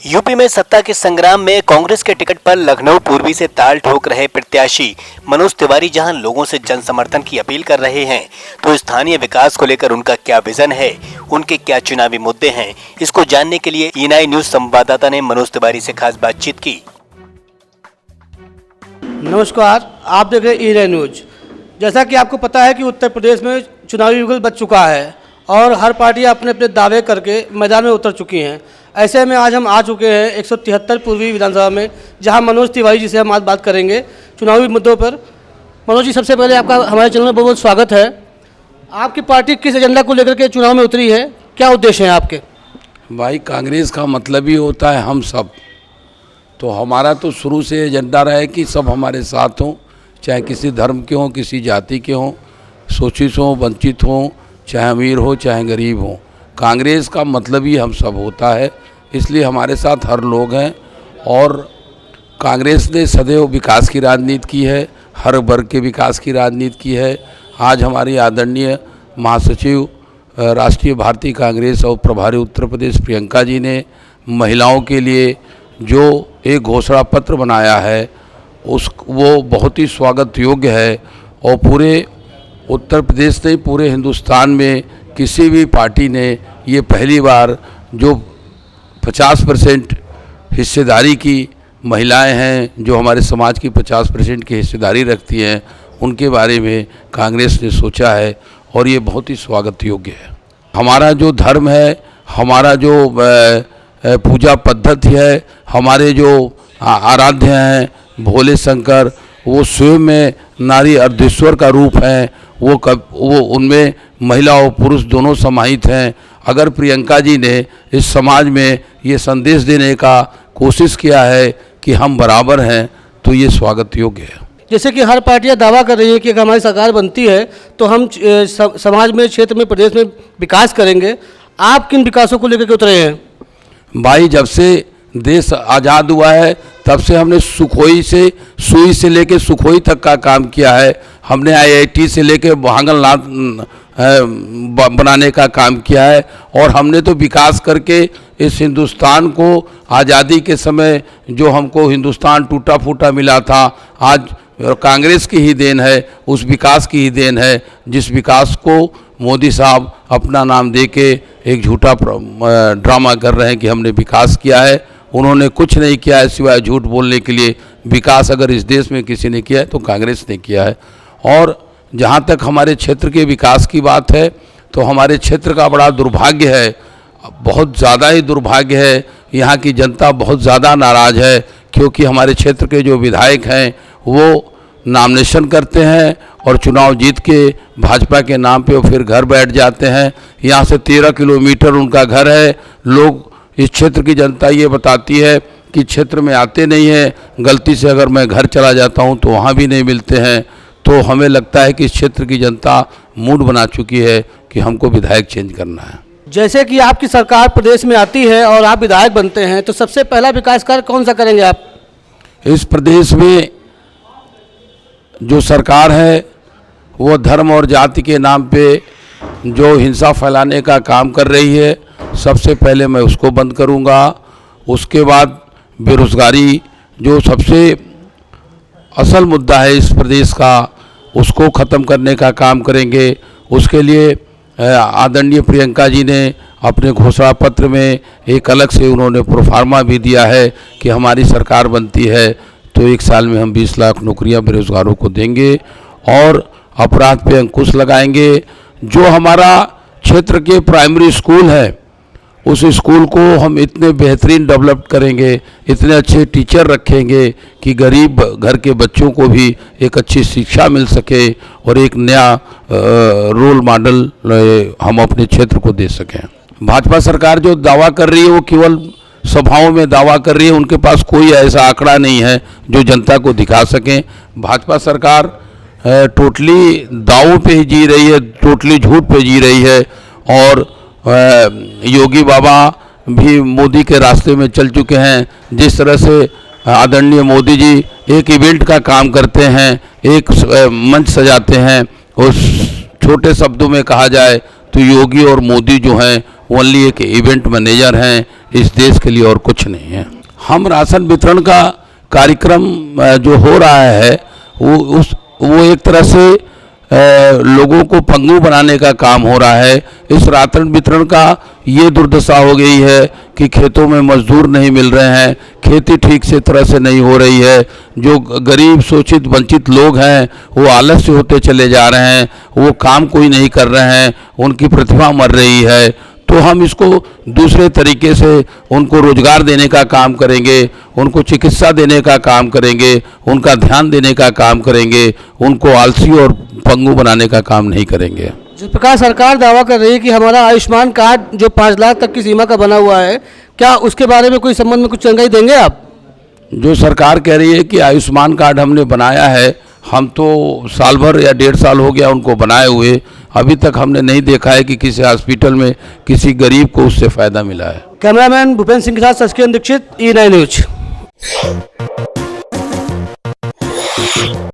UP में सत्ता के संग्राम में कांग्रेस के टिकट पर लखनऊ पूर्वी से ताल ठोक रहे प्रत्याशी मनोज तिवारी जहां लोगों से जन समर्थन की अपील कर रहे हैं, तो स्थानीय विकास को लेकर उनका क्या विजन है, उनके क्या चुनावी मुद्दे हैं, इसको जानने के लिए E9 न्यूज संवाददाता ने मनोज तिवारी से खास बातचीत की। नमस्कार, आप देख रहे हैं E9 न्यूज। जैसा कि आपको पता है कि उत्तर प्रदेश में चुनावी युगल बच चुका है और हर पार्टी अपने अपने दावे करके मैदान में उतर चुकी हैं। ऐसे में आज हम आ चुके हैं 173 पूर्वी विधानसभा में, जहां मनोज तिवारी जी से हम आज बात करेंगे चुनावी मुद्दों पर। मनोज जी, सबसे पहले आपका हमारे चैनल में बहुत बहुत स्वागत है। आपकी पार्टी किस एजेंडा को लेकर के चुनाव में उतरी है, क्या उद्देश्य हैं आपके? भाई, कांग्रेस का मतलब ही होता है हम सब। तो हमारा तो शुरू से एजेंडा रहा है कि सब हमारे साथ हों, चाहे किसी धर्म के हों, किसी जाति के हों, शोषित हों, वंचित हों, चाहे अमीर हो चाहे गरीब हो। कांग्रेस का मतलब ही हम सब होता है, इसलिए हमारे साथ हर लोग हैं। और कांग्रेस ने सदैव विकास की राजनीति की है, हर वर्ग के विकास की राजनीति की है। आज हमारी आदरणीय महासचिव राष्ट्रीय भारतीय कांग्रेस और प्रभारी उत्तर प्रदेश प्रियंका जी ने महिलाओं के लिए जो एक घोषणा पत्र बनाया है वो बहुत ही स्वागत योग्य है। और पूरे उत्तर प्रदेश नहीं, पूरे हिंदुस्तान में किसी भी पार्टी ने ये पहली बार जो 50% हिस्सेदारी की महिलाएं हैं, जो हमारे समाज की 50% की हिस्सेदारी रखती हैं, उनके बारे में कांग्रेस ने सोचा है और ये बहुत ही स्वागत योग्य है। हमारा जो धर्म है, हमारा जो पूजा पद्धति है, हमारे जो आराध्य हैं भोले शंकर, वो स्वयं में नारी अर्धेश्वर का रूप हैं। वो उनमें महिला और पुरुष दोनों समाहित हैं। अगर प्रियंका जी ने इस समाज में ये संदेश देने का कोशिश किया है कि हम बराबर हैं, तो ये स्वागत योग्य है। जैसे कि हर पार्टियां दावा कर रही है कि अगर हमारी सरकार बनती है तो हम समाज में, क्षेत्र में, प्रदेश में विकास करेंगे। आप किन विकासों को लेकर के उतरे हैं? भाई, जब से देश आज़ाद हुआ है तब से हमने सुई से लेके सुखोई तक का काम किया है। हमने IIT से लेके भांगलनाथ बनाने का काम किया है। और हमने तो विकास करके इस हिंदुस्तान को आज़ादी के समय जो हमको हिंदुस्तान टूटा फूटा मिला था, आज कांग्रेस की ही देन है, उस विकास की ही देन है, जिस विकास को मोदी साहब अपना नाम देके एक झूठा ड्रामा कर रहे हैं कि हमने विकास किया है। उन्होंने कुछ नहीं किया है सिवाय झूठ बोलने के लिए। विकास अगर इस देश में किसी ने किया है तो कांग्रेस ने किया है। और जहाँ तक हमारे क्षेत्र के विकास की बात है, तो हमारे क्षेत्र का बड़ा दुर्भाग्य है, बहुत ज़्यादा ही दुर्भाग्य है। यहाँ की जनता बहुत ज़्यादा नाराज़ है, क्योंकि हमारे क्षेत्र के जो विधायक हैं वो नॉमिनेशन करते हैं और चुनाव जीत के भाजपा के नाम पे वो फिर घर बैठ जाते हैं। यहाँ से 13 किलोमीटर उनका घर है। लोग, इस क्षेत्र की जनता ये बताती है कि क्षेत्र में आते नहीं हैं। गलती से अगर मैं घर चला जाता हूँ तो वहाँ भी नहीं मिलते हैं। तो हमें लगता है कि इस क्षेत्र की जनता मूड बना चुकी है कि हमको विधायक चेंज करना है। जैसे कि आपकी सरकार प्रदेश में आती है और आप विधायक बनते हैं, तो सबसे पहला विकास कार्य कौन सा करेंगे आप? इस प्रदेश में जो सरकार है वो धर्म और जाति के नाम पे जो हिंसा फैलाने का काम कर रही है, सबसे पहले मैं उसको बंद करूंगा। उसके बाद बेरोज़गारी, जो सबसे असल मुद्दा है इस प्रदेश का, उसको ख़त्म करने का काम करेंगे। उसके लिए आदरणीय प्रियंका जी ने अपने घोषणा पत्र में एक अलग से उन्होंने प्रोफार्मा भी दिया है कि हमारी सरकार बनती है तो 1 साल में हम 20 लाख नौकरियां बेरोज़गारों को देंगे और अपराध पे अंकुश लगाएंगे। जो हमारा क्षेत्र के प्राइमरी स्कूल है, उस स्कूल को हम इतने बेहतरीन डेवलप करेंगे, इतने अच्छे टीचर रखेंगे कि गरीब घर के बच्चों को भी एक अच्छी शिक्षा मिल सके और एक नया रोल मॉडल हम अपने क्षेत्र को दे सकें। भाजपा सरकार जो दावा कर रही है वो केवल सभाओं में दावा कर रही है, उनके पास कोई ऐसा आंकड़ा नहीं है जो जनता को दिखा सकें। भाजपा सरकार टोटली दावों पे ही जी रही है, टोटली झूठ पे जी रही है। और योगी बाबा भी मोदी के रास्ते में चल चुके हैं। जिस तरह से आदरणीय मोदी जी एक इवेंट का काम करते हैं, एक मंच सजाते हैं, उस छोटे शब्दों में कहा जाए तो योगी और मोदी जो हैं ओनली एक इवेंट मैनेजर हैं, इस देश के लिए और कुछ नहीं है। हम राशन वितरण का कार्यक्रम जो हो रहा है वो एक तरह से लोगों को पंगु बनाने का काम हो रहा है। इस राशन वितरण का ये दुर्दशा हो गई है कि खेतों में मजदूर नहीं मिल रहे हैं, खेती ठीक से तरह से नहीं हो रही है, जो गरीब शोषित वंचित लोग हैं वो आलस्य होते चले जा रहे हैं, वो काम कोई नहीं कर रहे हैं, उनकी प्रतिभा मर रही है। तो हम इसको दूसरे तरीके से उनको रोजगार देने का काम करेंगे, उनको चिकित्सा देने का काम करेंगे, उनका ध्यान देने का काम करेंगे, उनको आलसी और पंगु बनाने का काम नहीं करेंगे। जिस प्रकार सरकार दावा कर रही है कि हमारा आयुष्मान कार्ड जो 5 लाख तक की सीमा का बना हुआ है, क्या उसके बारे में कोई संबंध में कुछ जानकारी देंगे आप? जो सरकार कह रही है कि आयुष्मान कार्ड हमने बनाया है, हम तो साल भर या 1.5 साल हो गया उनको बनाए हुए, अभी तक हमने नहीं देखा है कि किसी हॉस्पिटल में किसी गरीब को उससे फ़ायदा मिला है। कैमरामैन भूपेंद्र सिंह के साथ शशिकांत दीक्षित, E9 न्यूज।